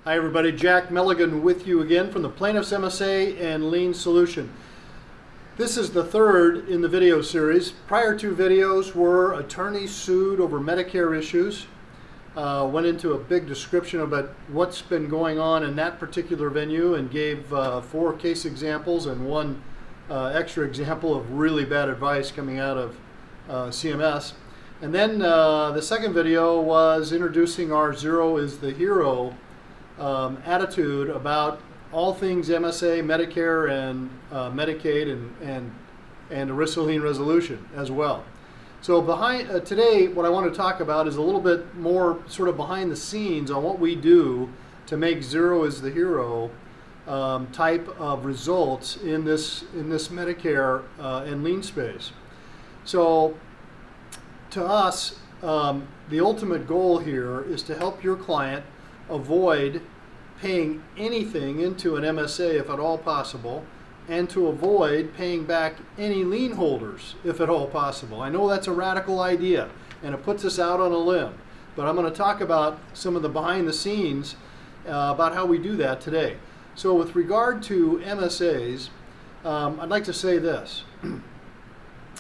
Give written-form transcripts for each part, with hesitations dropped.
Hi everybody, Jack Meligan with you again from the Plaintiff's MSA and Lien Solution. This is the third in the video series. Prior two videos were attorneys sued over Medicare issues. Went into a big description about what's been going on in that particular venue and gave 4 case examples and 1 extra example of really bad advice coming out of CMS. And then the second video was introducing our Zero is the Hero attitude about all things MSA, Medicare, and Medicaid, and ERISA lien resolution as well. So behind today, what I want to talk about is a little bit more sort of behind the scenes on what we do to make Zero is the Hero type of results in this Medicare and lien space. So to us, the ultimate goal here is to help your client avoid paying anything into an MSA if at all possible, and to avoid paying back any lien holders if at all possible. I know that's a radical idea and it puts us out on a limb, but I'm going to talk about some of the behind the scenes about how we do that today. So with regard to MSAs, I'd like to say this. And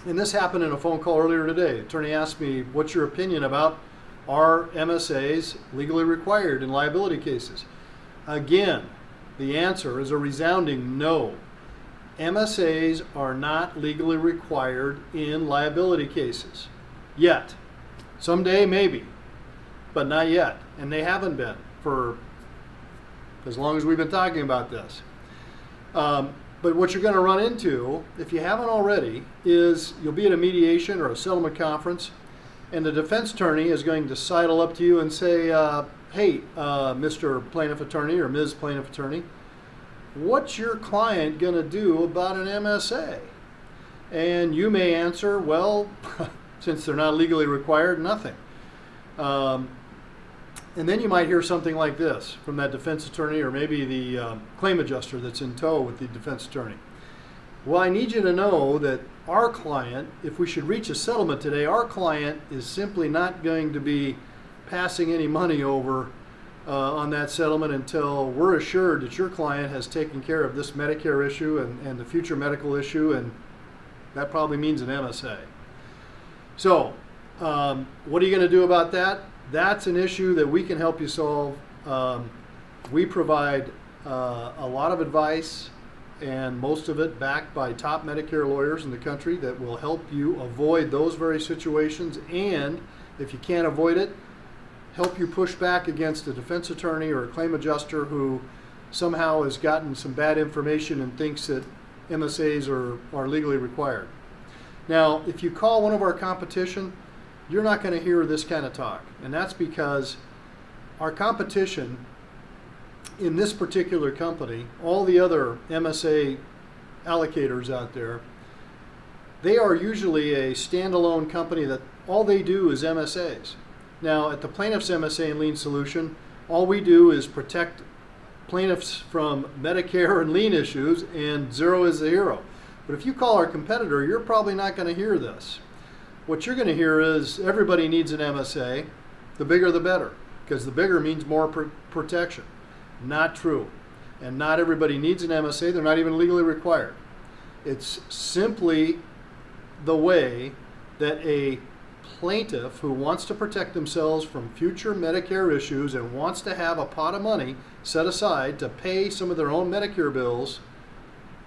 this happened in a phone call earlier today. The attorney asked me, what's your opinion about are MSAs legally required in liability cases? Again, the answer is a resounding no. MSAs are not legally required in liability cases. Yet. Someday, maybe. But not yet. And they haven't been for as long as we've been talking about this. But what you're going to run into, if you haven't already, is you'll be at a mediation or a settlement conference, and the defense attorney is going to sidle up to you and say, hey, Mr. Plaintiff Attorney or Ms. Plaintiff Attorney, what's your client going to do about an MSA? And you may answer, well, since they're not legally required, nothing. And then you might hear something like this from that defense attorney, or maybe the claim adjuster that's in tow with the defense attorney. Well, I need you to know that our client, if we should reach a settlement today, our client is simply not going to be passing any money over on that settlement until we're assured that your client has taken care of this Medicare issue and the future medical issue, and that probably means an MSA. So what are you going to do about that? That's an issue that we can help you solve. We provide a lot of advice, and most of it backed by top Medicare lawyers in the country that will help you avoid those very situations, and if you can't avoid it, help you push back against a defense attorney or a claim adjuster who somehow has gotten some bad information and thinks that MSAs are legally required. Now, if you call one of our competition, you're not going to hear this kind of talk, and that's because our competition in this particular company, all the other MSA allocators out there, they are usually a standalone company that all they do is MSAs. Now, at the Plaintiff's MSA and Lien Solution, all we do is protect plaintiffs from Medicare and lien issues, and Zero is the Hero. But if you call our competitor, you're probably not going to hear this. What you're going to hear is everybody needs an MSA. The bigger the better, because the bigger means more protection. Not true. And not everybody needs an MSA. They're not even legally required. It's simply the way that a plaintiff who wants to protect themselves from future Medicare issues and wants to have a pot of money set aside to pay some of their own Medicare bills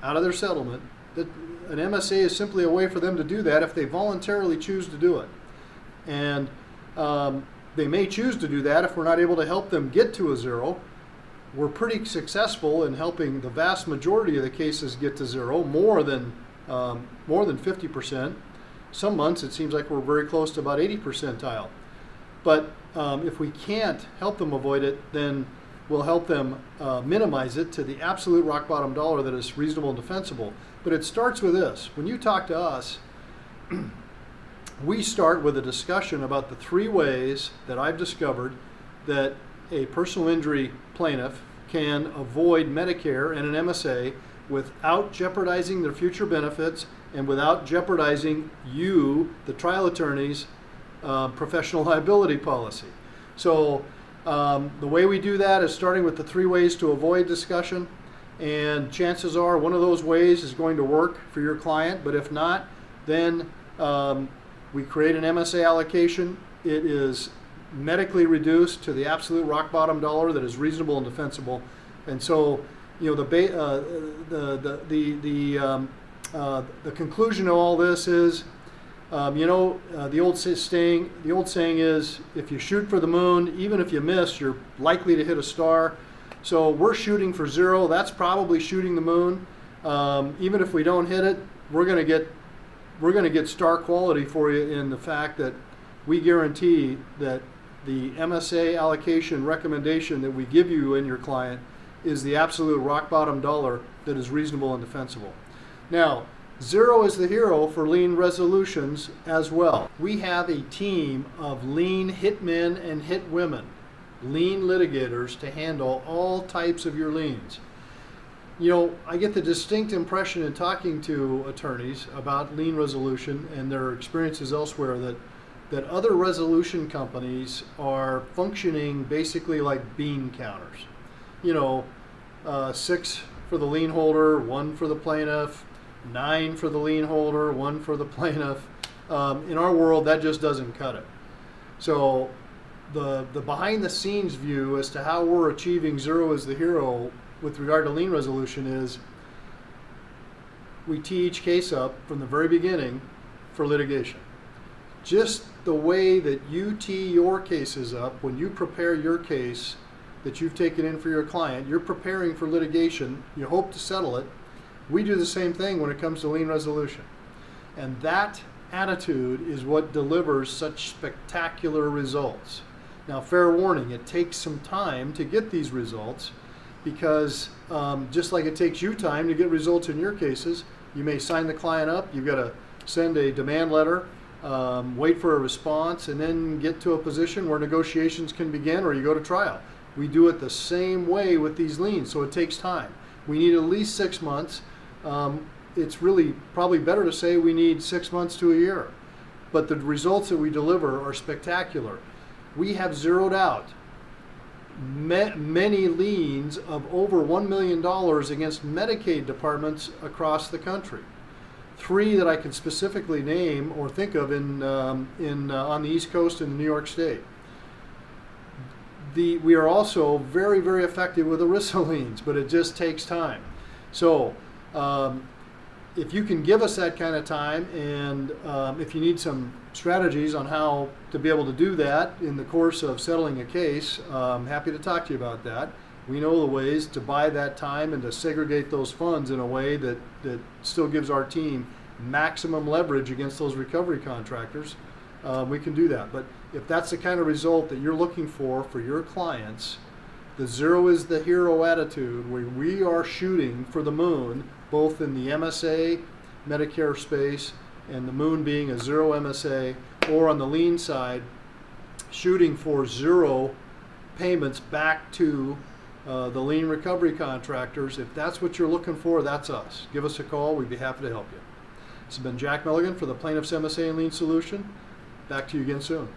out of their settlement, that an MSA is simply a way for them to do that if they voluntarily choose to do it. And they may choose to do that if we're not able to help them get to a zero. We're pretty successful in helping the vast majority of the cases get to zero, more than 50%. Some months it seems like we're very close to about 80 percentile. But if we can't help them avoid it, then we'll help them minimize it to the absolute rock bottom dollar that is reasonable and defensible. But it starts with this. When you talk to us, we start with a discussion about the 3 ways that I've discovered that a personal injury plaintiff can avoid Medicare and an MSA without jeopardizing their future benefits and without jeopardizing you, the trial attorney's professional liability policy. So The way we do that is starting with the 3 ways to avoid discussion, and chances are one of those ways is going to work for your client, but if not, then we create an MSA allocation. It is medically reduced to the absolute rock bottom dollar that is reasonable and defensible. And so, you know, the conclusion of all this is, the old saying is, if you shoot for the moon, even if you miss, you're likely to hit a star. So we're shooting for 0. That's probably shooting the moon. Even if we don't hit it, we're going to get star quality for you in the fact that we guarantee that the MSA allocation recommendation that we give you and your client is the absolute rock bottom dollar that is reasonable and defensible. Now, 0 is the hero for lien resolutions as well. We have a team of lien hitmen and hitwomen, lien litigators, to handle all types of your liens. You know, I get the distinct impression in talking to attorneys about lien resolution and their experiences elsewhere that other resolution companies are functioning basically like bean counters. 6 for the lien holder, 1 for the plaintiff, 9 for the lien holder, 1 for the plaintiff. In our world, that just doesn't cut it. So the behind the scenes view as to how we're achieving 0 as the hero with regard to lien resolution is we tee each case up from the very beginning for litigation. Just the way that you tee your cases up when you prepare your case that you've taken in for your client, you're preparing for litigation, you hope to settle it. We do the same thing when it comes to lien resolution. And that attitude is what delivers such spectacular results. Now, fair warning, it takes some time to get these results because just like it takes you time to get results in your cases, you may sign the client up, you've got to send a demand letter, wait for a response, and then get to a position where negotiations can begin or you go to trial. We do it the same way with these liens, so it takes time. We need at least 6 months. It's really probably better to say we need 6 months to a year. But the results that we deliver are spectacular. We have zeroed out many liens of over $1 million against Medicaid departments across the country. 3 that I can specifically name or think of on the East Coast in New York State. We are also very, very effective with ERISA liens, but it just takes time. So if you can give us that kind of time, and if you need some strategies on how to be able to do that in the course of settling a case, I'm happy to talk to you about that. We know the ways to buy that time and to segregate those funds in a way that still gives our team maximum leverage against those recovery contractors. We can do that. But if that's the kind of result that you're looking for your clients, the 0 is the hero attitude, where we are shooting for the moon, both in the MSA, Medicare space, and the moon being a 0 MSA, or on the lien side, shooting for 0 payments back to the lien recovery contractors. If that's what you're looking for, that's us. Give us a call. We'd be happy to help you. This has been Jack Meligan for the Plaintiff's MSA and Lien Solution. Back to you again soon.